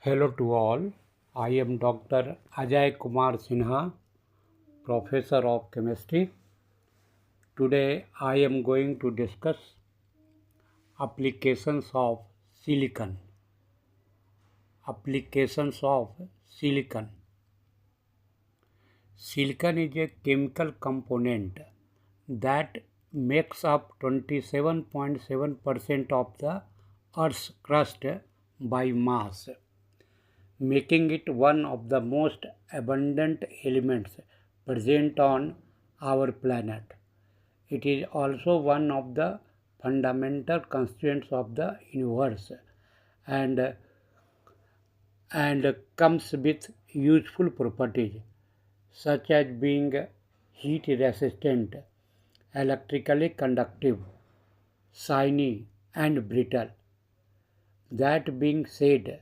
Hello to all. I am Dr. Ajay Kumar Sinha, Professor of Chemistry. Today I am going to discuss applications of silicon. Applications of silicon. Silicon is a chemical component that makes up 27.7% of the Earth's crust by mass, making it one of the most abundant elements present on our planet. It is also one of the fundamental constituents of the universe and, and comes with useful properties such as being heat resistant, electrically conductive, shiny, and brittle. That being said,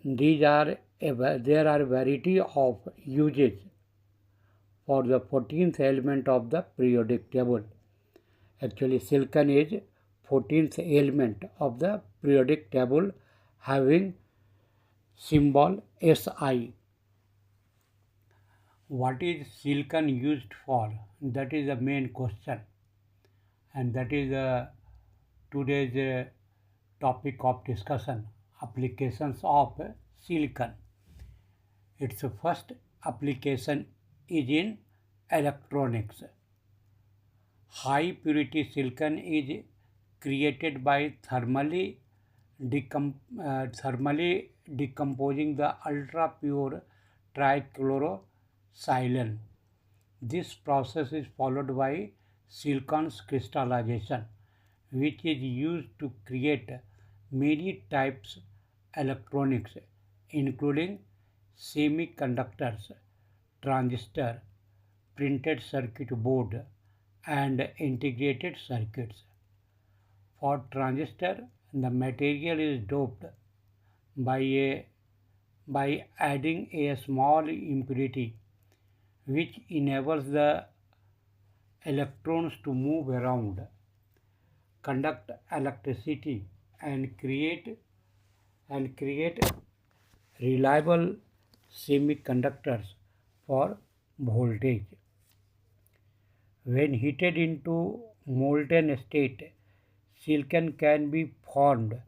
there are variety of uses for the 14th element of the periodic table. Actually, silicon is 14th element of the periodic table having symbol Si. What is silicon used for? That is the main question, and that is today's topic of discussion, applications of silicon. Its first application is in electronics. High purity silicon is created by thermally decomposing the ultra pure trichlorosilane. This process is followed by silicon's crystallization, which is used to create many types electronics, including semiconductors, transistor, printed circuit board, and integrated circuits. For transistor, the material is doped by by adding a small impurity which enables the electrons to move around, conduct electricity, and create reliable semiconductors for voltage. When heated into molten state, silicon can be formed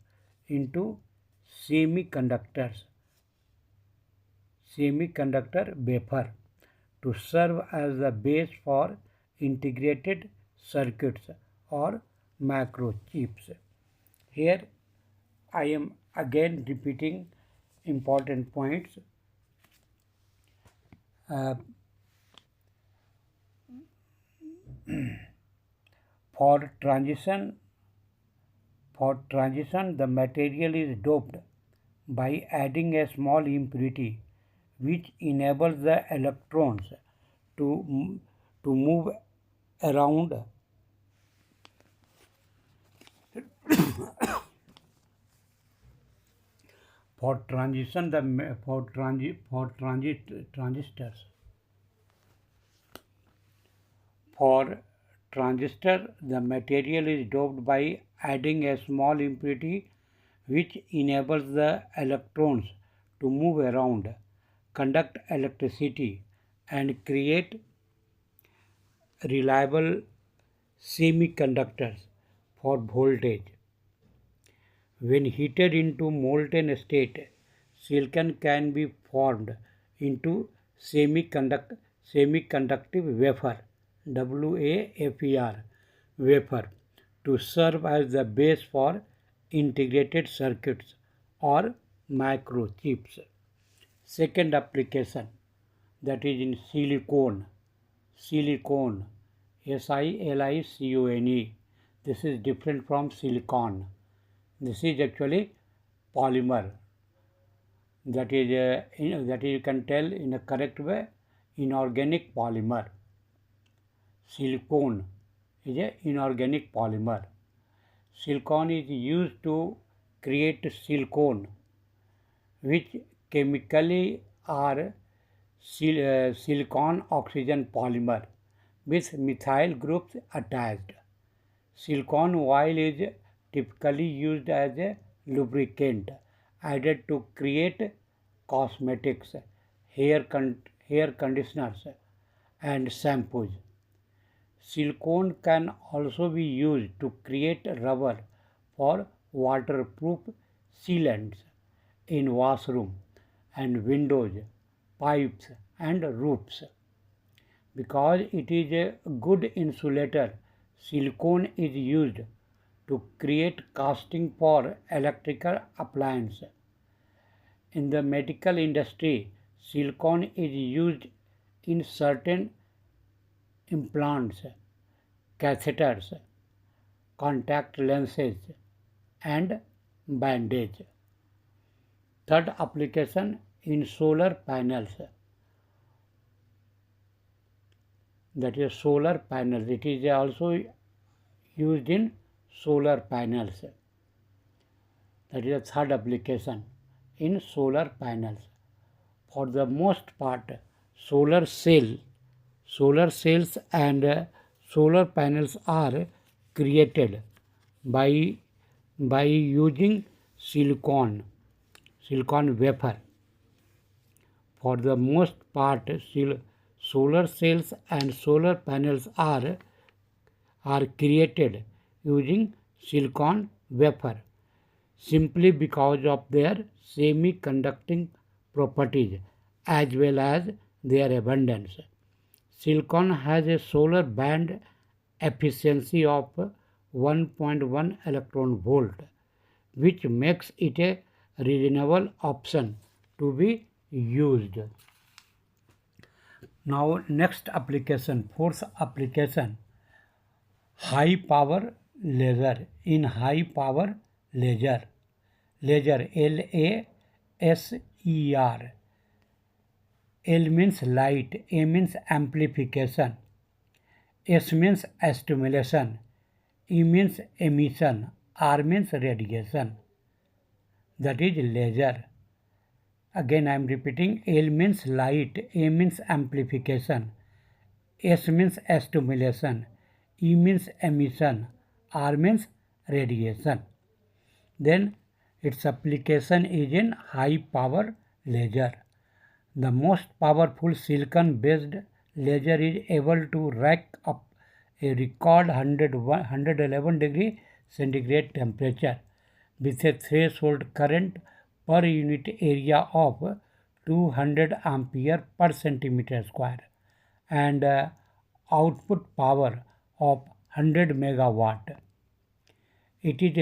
into semiconductors, semiconductor wafer to serve as the base for integrated circuits or microchips. Here I am again repeating important points. For transition, the material is doped by adding a small impurity which enables the electrons to move around for transition the transistors. For transistor, the material is doped by adding a small impurity which enables the electrons to move around, conduct electricity, and create reliable semiconductors for voltage. When heated into molten state, silicon can be formed into semiconductive wafer WAFER wafer to serve as the base for integrated circuits or microchips. Second application, that is in silicon. Silicon, SILICONE. This is different from silicon. This is actually polymer. That is you can tell in a correct way, inorganic polymer. Silicon is an inorganic polymer. Silicon is used to create silicone, which chemically are silicon oxygen polymer with methyl groups attached. Silicon oil is typically used as a lubricant added to create cosmetics, hair conditioners, and shampoos. Silicone can also be used to create rubber for waterproof sealants in washroom and windows, pipes and roofs. Because it is a good insulator, silicone is used to create casting for electrical appliances. In the medical industry, silicone is used in certain implants, catheters, contact lenses, and bandage. Third application in solar panels. That is solar panels. It is also used in solar panels. That is the third application in solar panels. For the most part, solar cells and solar panels are created by using silicon wafer. For the most part, solar cells and solar panels are created using silicon wafer simply because of their semiconducting properties as well as their abundance. Silicon has a solar band efficiency of 1.1 electron volt, which makes it a reasonable option to be used. Now next application, fourth application, high power laser. In high power laser, LASER, L means light, A means amplification, S means stimulation, E means emission, R means radiation. That is laser. Again I am repeating, L means light, A means amplification, S means stimulation, E means emission, R means radiation. Then its application is in high power laser. The most powerful silicon based laser is able to rack up a record 111 degree centigrade temperature with a threshold current per unit area of 200 ampere per centimeter square and output power of 100 megawatt. It is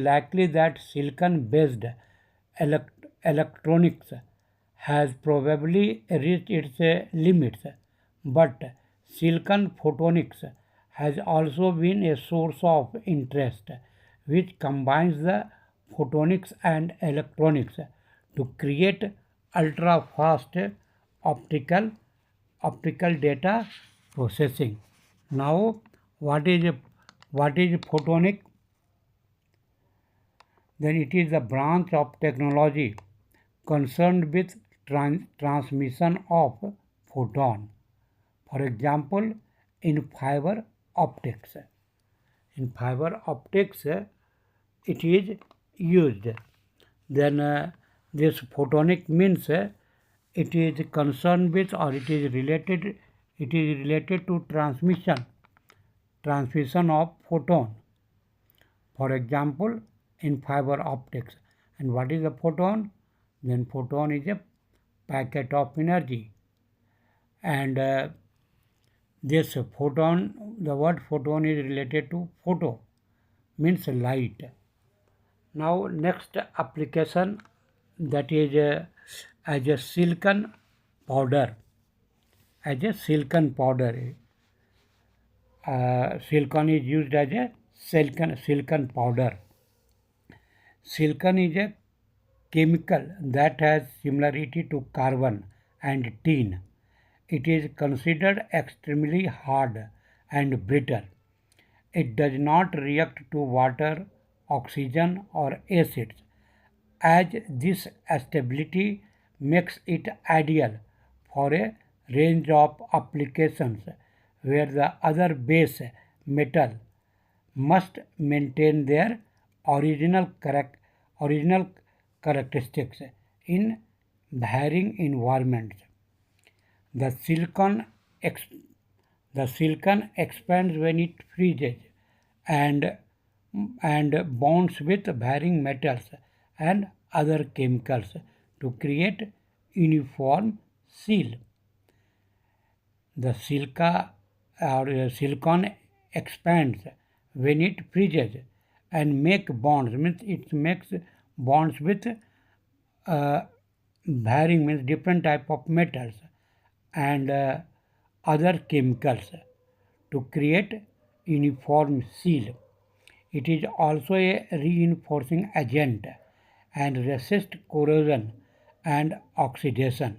likely that silicon-based electronics has probably reached its limits, but silicon photonics has also been a source of interest, which combines the photonics and electronics to create ultra-fast optical data processing. Now, what is photonic? Then it is a branch of technology concerned with transmission of photon. For example, in fiber optics. In fiber optics, it is used. Then this photonic means it is concerned with or it is related to transmission of photon. For example, in fiber optics. And what is a photon? Then photon is a packet of energy. And this photon, the word photon is related to photo, means light. Now next application, that is as a silicon powder. As a silicon powder. Silicon is used as a silicon powder. Silicon is a chemical that has similarity to carbon and tin. It is considered extremely hard and brittle. It does not react to water, oxygen or acids, as this stability makes it ideal for a range of applications where the other base metal must maintain their original characteristics in varying environments. The silicon, ex- the silicon expands when it freezes and, and bonds with varying metals and other chemicals to create uniform seal. The silicon expands when it freezes and make bonds, means it makes bonds with uh, varying, means different type of metals and other chemicals to create uniform seal. It is also a reinforcing agent and resists corrosion and oxidation.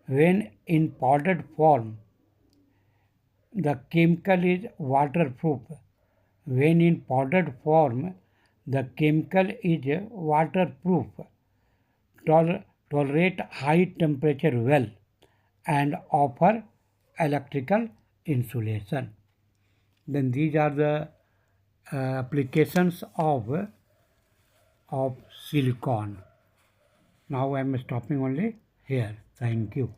When in powdered form, the chemical is waterproof. When in powdered form, the chemical is waterproof, tolerate high temperature well, and offer electrical insulation. Then these are the applications of silicon. Now I am stopping only here. Thank you.